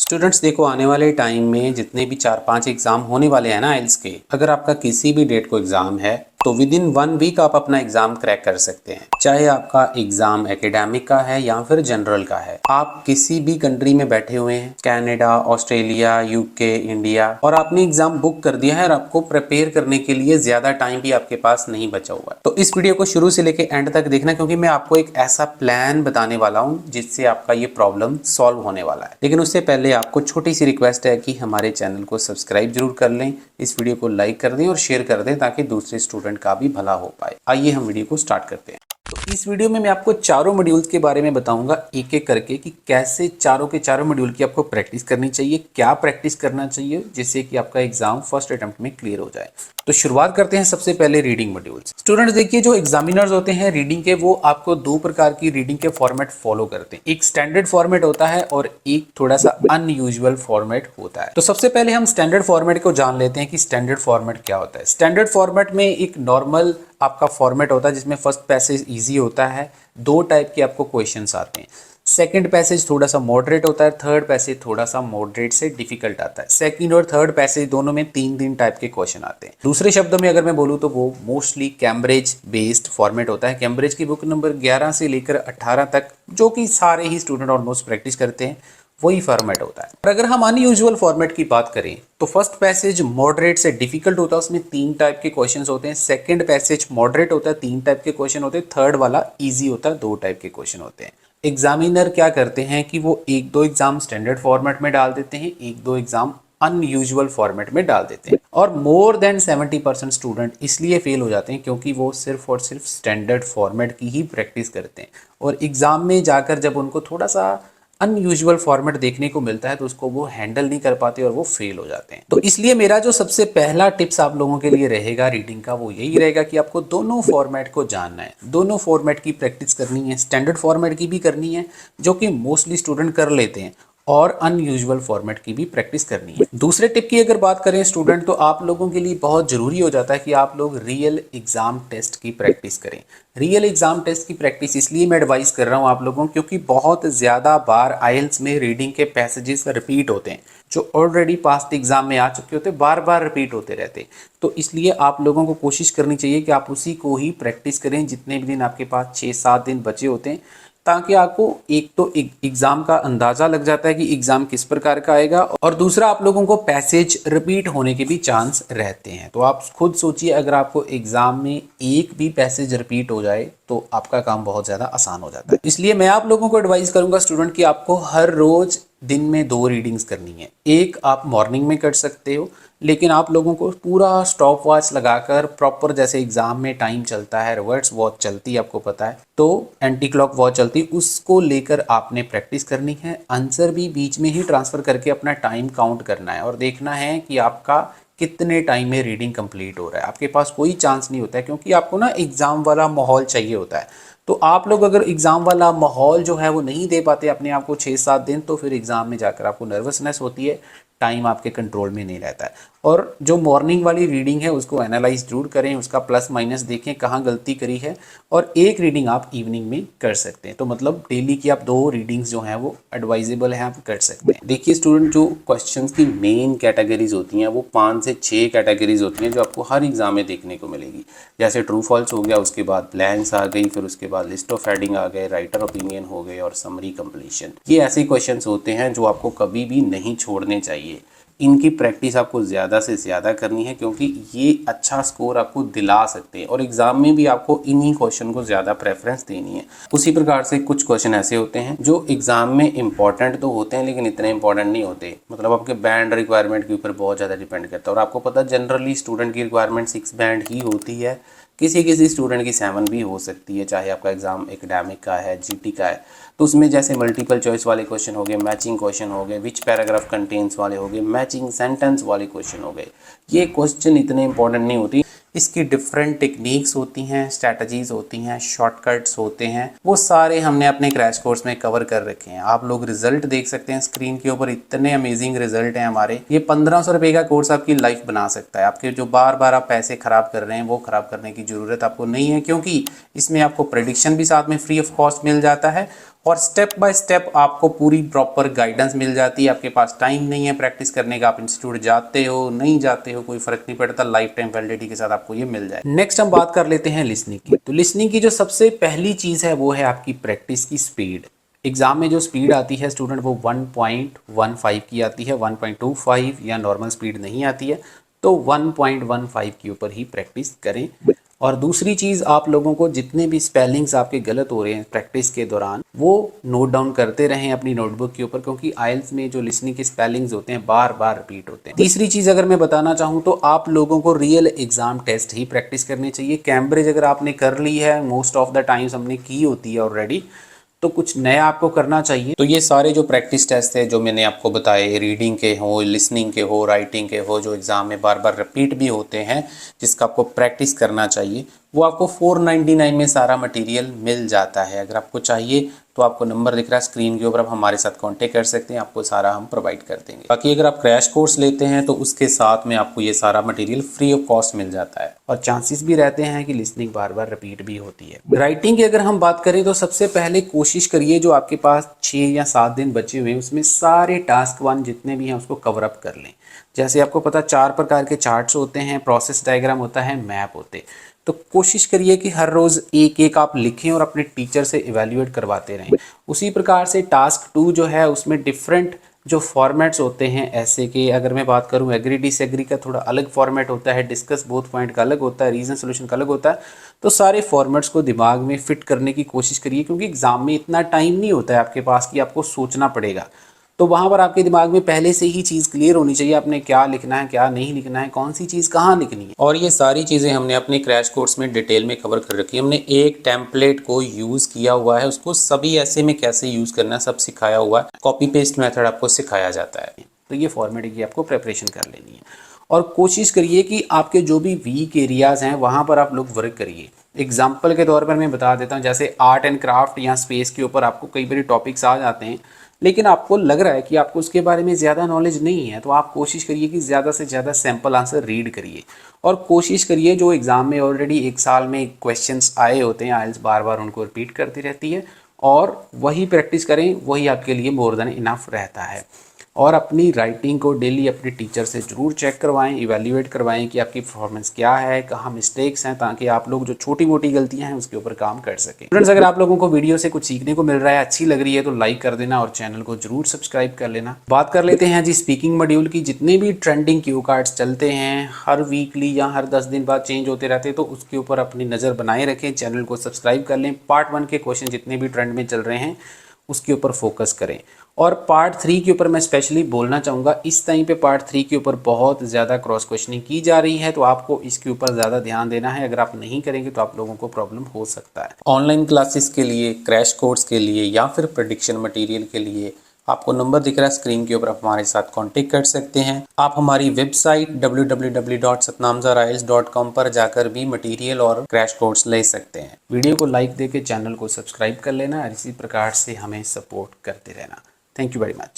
Students देखो, आने वाले टाइम में जितने भी 4-5 एग्जाम होने वाले हैं ना आइल्स के, अगर आपका किसी भी डेट को एग्जाम है तो विद इन 1 वीक आप अपना एग्जाम क्रैक कर सकते हैं। चाहे आपका एग्जाम एकेडमिक का है या फिर जनरल का है, आप किसी भी कंट्री में बैठे हुए हैं, कनाडा, ऑस्ट्रेलिया, यूके, इंडिया, और आपने एग्जाम बुक कर दिया है और आपको प्रिपेयर करने के लिए ज्यादा टाइम भी आपके पास नहीं बचा हुआ है। तो इस वीडियो को शुरू से लेकर एंड तक देखना, क्योंकि मैं आपको एक ऐसा प्लान बताने वाला हूं जिससे आपका ये प्रॉब्लम सॉल्व होने वाला है। लेकिन उससे पहले आपको छोटी सी रिक्वेस्ट है कि हमारे चैनल को सब्सक्राइब जरूर कर लें, इस वीडियो को लाइक कर दें और शेयर कर दें ताकि दूसरे स्टूडेंट का भी भला हो पाए। आइए हम वीडियो को स्टार्ट करते हैं। तो इस वीडियो में मैं आपको चारों मॉड्यूल्स के बारे में बताऊंगा एक एक करके कि कैसे चारों के चारों मॉड्यूल की आपको प्रैक्टिस करनी चाहिए, क्या प्रैक्टिस करना चाहिए जिससे कि आपका एग्जाम फर्स्ट अटेम्प्ट में क्लियर हो जाए। तो शुरुआत करते हैं सबसे पहले रीडिंग मॉड्यूल्स। स्टूडेंट्स देखिए, जो एग्जामिनर्स होते हैं रीडिंग के, वो आपको दो प्रकार की रीडिंग के फॉर्मेट फॉलो करते हैं। एक स्टैंडर्ड फॉर्मेट होता है और एक थोड़ा सा अनयूजुअल फॉर्मेट होता है। तो सबसे पहले हम स्टैंडर्ड फॉर्मेट को जान लेते हैं कि स्टैंडर्ड फॉर्मेट क्या होता है। स्टैंडर्ड फॉर्मेट में एक नॉर्मल आपका फॉर्मेट होता है जिसमें फर्स्ट पैसेज इजी होता है, दो टाइप के आपको क्वेश्चंस आते हैं। सेकंड पैसेज थोड़ा सा मॉडरेट होता है, थर्ड पैसेज थोड़ा सा मॉडरेट से डिफिकल्ट आता है। सेकंड और थर्ड पैसेज दोनों में तीन तीन टाइप के क्वेश्चन आते हैं। दूसरे शब्दों में अगर मैं बोलूँ तो वो मोस्टली कैम्ब्रिज बेस्ड फॉर्मेट होता है। कैम्ब्रिज की बुक नंबर 11 से लेकर 18 तक, जो कि सारे ही स्टूडेंट ऑलमोस्ट प्रैक्टिस करते हैं, वही फॉर्मेट होता है। और अगर हम अनयूजुअल फॉर्मेट की बात करें तो फर्स्ट पैसेज मॉडरेट से डिफिकल्ट होता है, उसमें तीन टाइप के क्वेश्चंस होते हैं। सेकंड पैसेज मॉडरेट होता है, तीन टाइप के क्वेश्चन होते हैं। थर्ड वाला इजी होता है, दो टाइप के क्वेश्चन होते हैं। एग्जामिनर क्या करते हैं कि वो एक दो एग्जाम स्टैंडर्ड फॉर्मेट में डाल देते हैं, एक दो एग्जाम अनयूजुअल फॉर्मेट में डाल देते हैं। और मोर देन 70% स्टूडेंट इसलिए फेल हो जाते हैं क्योंकि वो सिर्फ और सिर्फ स्टैंडर्ड फॉर्मेट की ही प्रैक्टिस करते हैं, और एग्जाम में जाकर जब उनको थोड़ा सा अनयूजुअल फॉर्मेट देखने को मिलता है तो उसको वो हैंडल नहीं कर पाते और वो फेल हो जाते हैं। तो इसलिए मेरा जो सबसे पहला टिप्स आप लोगों के लिए रहेगा रीडिंग का, वो यही रहेगा कि आपको दोनों फॉर्मेट को जानना है, दोनों फॉर्मेट की प्रैक्टिस करनी है। स्टैंडर्ड फॉर्मेट की भी करनी है जो कि मोस्टली स्टूडेंट कर लेते हैं, और अनयूजुअल फॉर्मेट की भी प्रैक्टिस करनी है। दूसरे टिप की अगर बात करें स्टूडेंट, तो आप लोगों के लिए बहुत जरूरी हो जाता है कि आप लोग रियल एग्जाम टेस्ट की प्रैक्टिस करें। रियल एग्जाम टेस्ट की प्रैक्टिस इसलिए मैं एडवाइस कर रहा हूं आप लोगों को क्योंकि बहुत ज़्यादा बार आइल्स में रीडिंग के पैसेजेस रिपीट होते हैं, जो ऑलरेडी पास्ट एग्जाम में आ चुके होते हैं, बार बार रिपीट होते रहते हैं। तो इसलिए आप लोगों को कोशिश करनी चाहिए कि आप उसी को ही प्रैक्टिस करें जितने भी दिन आपके पास 6-7 दिन बचे होते हैं, ताकि आपको एक तो एग्जाम का अंदाजा लग जाता है कि एग्जाम किस प्रकार का आएगा, और दूसरा आप लोगों को पैसेज रिपीट होने के भी चांस रहते हैं। तो आप खुद सोचिए, अगर आपको एग्जाम में एक भी पैसेज रिपीट हो जाए तो आपका काम बहुत ज़्यादा आसान हो जाता है। इसलिए मैं आप लोगों को एडवाइस करूंगा स्टूडेंट कि आपको हर रोज दिन में 2 रीडिंग्स करनी है। एक आप मॉर्निंग में कर सकते हो, लेकिन आप लोगों को पूरा स्टॉप वॉच लगाकर प्रॉपर, जैसे एग्जाम में टाइम चलता है, रिवर्स वॉच चलती है, आपको पता है, तो एंटी क्लॉक वॉच चलती है, उसको लेकर आपने प्रैक्टिस करनी है। आंसर भी बीच में ही ट्रांसफर करके अपना टाइम काउंट करना है और देखना है कि आपका कितने टाइम में रीडिंग कंप्लीट हो रहा है। आपके पास कोई चांस नहीं होता है क्योंकि आपको ना एग्जाम वाला माहौल चाहिए होता है। तो आप लोग अगर एग्जाम वाला माहौल जो है वो नहीं दे पाते अपने आप को 6-7 दिन, तो फिर एग्जाम में जाकर आपको नर्वसनेस होती है, टाइम आपके कंट्रोल में नहीं रहता है। और जो मॉर्निंग वाली रीडिंग है उसको एनालाइज जरूर करें, उसका प्लस माइनस देखें कहाँ गलती करी है, और एक रीडिंग आप इवनिंग में कर सकते हैं। तो मतलब डेली की आप 2 रीडिंग्स जो हैं वो एडवाइजेबल है, आप कर सकते हैं। देखिए स्टूडेंट, जो क्वेश्चंस की मेन कैटेगरीज होती हैं वो 5 से 6 कैटेगरीज होती हैं जो आपको हर एग्जाम में देखने को मिलेगी। जैसे ट्रू फॉल्स हो गया, उसके बाद ब्लैंक्स आ गई, फिर उसके बाद लिस्ट ऑफ हेडिंग आ गए, राइटर ओपिनियन हो गए और समरी कंप्लीशन। ये ऐसे क्वेश्चन होते हैं जो आपको कभी भी नहीं छोड़ने चाहिए। इनकी प्रैक्टिस आपको ज़्यादा से ज़्यादा करनी है क्योंकि ये अच्छा स्कोर आपको दिला सकते हैं, और एग्जाम में भी आपको इन्हीं क्वेश्चन को ज़्यादा प्रेफरेंस देनी है। उसी प्रकार से कुछ क्वेश्चन ऐसे होते हैं जो एग्जाम में इंपॉर्टेंट तो होते हैं लेकिन इतने इंपॉर्टेंट नहीं होते, मतलब आपके बैंड रिक्वायरमेंट के ऊपर बहुत ज़्यादा डिपेंड करता है। और आपको पता है जनरली स्टूडेंट की रिक्वायरमेंट 6 बैंड ही होती है, किसी किसी स्टूडेंट की 7 भी हो सकती है, चाहे आपका एग्जाम एकेडमिक का है, जीटी का है। तो उसमें जैसे मल्टीपल चॉइस वाले क्वेश्चन हो गए, मैचिंग क्वेश्चन हो गए, विच पैराग्राफ कंटेन्स वाले हो गए, मैचिंग सेंटेंस वाले क्वेश्चन हो गए, ये क्वेश्चन इतने इंपॉर्टेंट नहीं होती। इसकी डिफरेंट टेक्निक्स होती हैं, स्ट्रैटेजीज होती हैं, शॉर्टकट्स होते हैं, वो सारे हमने अपने क्रैश कोर्स में कवर कर रखे हैं। आप लोग रिजल्ट देख सकते हैं स्क्रीन के ऊपर, इतने अमेजिंग रिजल्ट हैं हमारे। ये 1500 रुपये का कोर्स आपकी लाइफ बना सकता है। आपके जो बार बार आप पैसे खराब कर रहे हैं वो खराब करने की ज़रूरत आपको नहीं है, क्योंकि इसमें आपको प्रेडिक्शन भी साथ में फ्री ऑफ कॉस्ट मिल जाता है, और स्टेप बाय स्टेप आपको पूरी प्रॉपर गाइडेंस मिल जाती है। आपके पास टाइम नहीं है प्रैक्टिस करने का, आप इंस्टीट्यूट जाते हो नहीं जाते हो कोई फर्क नहीं पड़ता, लाइफ टाइम वैलिडिटी के साथ आपको ये मिल जाए। नेक्स्ट हम बात कर लेते हैं लिसनिंग की। तो लिसनिंग की जो सबसे पहली चीज़ है वो है आपकी प्रैक्टिस की स्पीड। एग्जाम में जो स्पीड आती है स्टूडेंट वो 1.15 की आती है, 1.25 या नॉर्मल स्पीड नहीं आती है, तो 1.15 के ऊपर ही प्रैक्टिस करें। और दूसरी चीज़, आप लोगों को जितने भी स्पेलिंग्स आपके गलत हो रहे हैं प्रैक्टिस के दौरान वो नोट डाउन करते रहें अपनी नोटबुक के ऊपर, क्योंकि आइल्स में जो लिसनिंग के स्पेलिंग्स होते हैं बार बार रिपीट होते हैं। तीसरी चीज़ अगर मैं बताना चाहूँ तो आप लोगों को रियल एग्जाम टेस्ट ही प्रैक्टिस करनी चाहिए। कैम्ब्रिज अगर आपने कर ली है, मोस्ट ऑफ द टाइम्स हमने की होती है ऑलरेडी, तो कुछ नया आपको करना चाहिए। तो ये सारे जो प्रैक्टिस टेस्ट है जो मैंने आपको बताए, रीडिंग के हो, लिसनिंग के हो, राइटिंग के हो, जो एग्जाम में बार बार रिपीट भी होते हैं जिसका आपको प्रैक्टिस करना चाहिए, वो आपको 499 में सारा मटेरियल मिल जाता है। अगर आपको चाहिए तो आपको नंबर दिख रहा है स्क्रीन के ऊपर, आप हमारे साथ कांटेक्ट कर सकते हैं, आपको सारा हम प्रोवाइड कर देंगे। बाकी अगर आप क्रैश कोर्स लेते हैं तो उसके साथ में आपको ये सारा मटेरियल फ्री ऑफ कॉस्ट मिल जाता है, और चांसेस भी रहते हैं कि लिसनिंग बार बार रिपीट भी होती है। राइटिंग की अगर हम बात करें तो सबसे पहले कोशिश करिए जो आपके पास 6 या 7 दिन बचे हुए हैं उसमें सारे टास्क 1 जितने भी हैं उसको कवर अप कर लें। जैसे आपको पता 4 प्रकार के चार्ट्स होते हैं, प्रोसेस डायग्राम होता है, मैप होते हैं, तो कोशिश करिए कि हर रोज़ एक एक आप लिखें और अपने टीचर से इवैल्यूएट करवाते रहें। उसी प्रकार से टास्क 2 जो है उसमें डिफरेंट जो फॉर्मेट्स होते हैं ऐसे के, अगर मैं बात करूं एग्री डिसएग्री का थोड़ा अलग फॉर्मेट होता है, डिस्कस बोथ पॉइंट का अलग होता है, रीजन सोल्यूशन का अलग होता है, तो सारे फॉर्मेट्स को दिमाग में फिट करने की कोशिश करिए, क्योंकि एग्जाम में इतना टाइम नहीं होता है आपके पास कि आपको सोचना पड़ेगा। तो वहाँ पर आपके दिमाग में पहले से ही चीज़ क्लियर होनी चाहिए, आपने क्या लिखना है क्या नहीं लिखना है, कौन सी चीज़ कहाँ लिखनी है। और ये सारी चीज़ें हमने अपने क्रैश कोर्स में डिटेल में कवर कर रखी है। हमने एक टेम्पलेट को यूज़ किया हुआ है, उसको सभी ऐसे में कैसे यूज़ करना है सब सिखाया हुआ है, कॉपी पेस्ट मेथड आपको सिखाया जाता है। तो ये फॉर्मेट की आपको प्रेपरेशन कर लेनी है, और कोशिश करिए कि आपके जो भी वीक एरियाज़ हैं वहाँ पर आप लोग वर्क करिए। एग्जाम्पल के तौर पर मैं बता देता हूँ, जैसे आर्ट एंड क्राफ्ट या स्पेस के ऊपर आपको कई बार टॉपिक्स आ जाते हैं, लेकिन आपको लग रहा है कि आपको उसके बारे में ज़्यादा नॉलेज नहीं है, तो आप कोशिश करिए कि ज़्यादा से ज़्यादा सैम्पल आंसर रीड करिए, और कोशिश करिए जो एग्ज़ाम में ऑलरेडी एक साल में क्वेश्चंस आए होते हैं, आइल्स बार बार उनको रिपीट करती रहती है, और वही प्रैक्टिस करें, वही आपके लिए मोर देन इनफ रहता है। और अपनी राइटिंग को डेली अपने टीचर से ज़रूर चेक करवाएं, इवैल्यूएट करवाएं कि आपकी परफॉर्मेंस क्या है, कहाँ मिस्टेक्स हैं, ताकि आप लोग जो छोटी मोटी गलतियां हैं उसके ऊपर काम कर सकें। फ्रेंड्स, अगर आप लोगों को वीडियो से कुछ सीखने को मिल रहा है, अच्छी लग रही है, तो लाइक कर देना और चैनल को जरूर सब्सक्राइब कर लेना। बात कर लेते हैं जी स्पीकिंग मॉड्यूल की। जितने भी ट्रेंडिंग क्यू कार्ड्स चलते हैं हर वीकली या हर 10 दिन बाद चेंज होते रहते हैं, तो उसके ऊपर अपनी नज़र बनाए रखें, चैनल को सब्सक्राइब कर लें। पार्ट 1 के क्वेश्चन जितने भी ट्रेंड में चल रहे हैं उसके ऊपर फोकस करें, और पार्ट 3 के ऊपर मैं स्पेशली बोलना चाहूँगा, इस टाइम पे पार्ट 3 के ऊपर बहुत ज़्यादा क्रॉस क्वेश्चनिंग की जा रही है, तो आपको इसके ऊपर ज़्यादा ध्यान देना है। अगर आप नहीं करेंगे तो आप लोगों को प्रॉब्लम हो सकता है। ऑनलाइन क्लासेस के लिए, क्रैश कोर्स के लिए या फिर प्रेडिक्शन मटेरियल के लिए आपको नंबर दिख रहा है स्क्रीन के ऊपर, आप हमारे साथ कांटेक्ट कर सकते हैं। आप हमारी वेबसाइट www.satnamzariles.com पर जाकर भी मटेरियल और क्रैश कोर्स ले सकते हैं। वीडियो को लाइक देके चैनल को सब्सक्राइब कर लेना और इसी प्रकार से हमें सपोर्ट करते रहना। Thank you very much.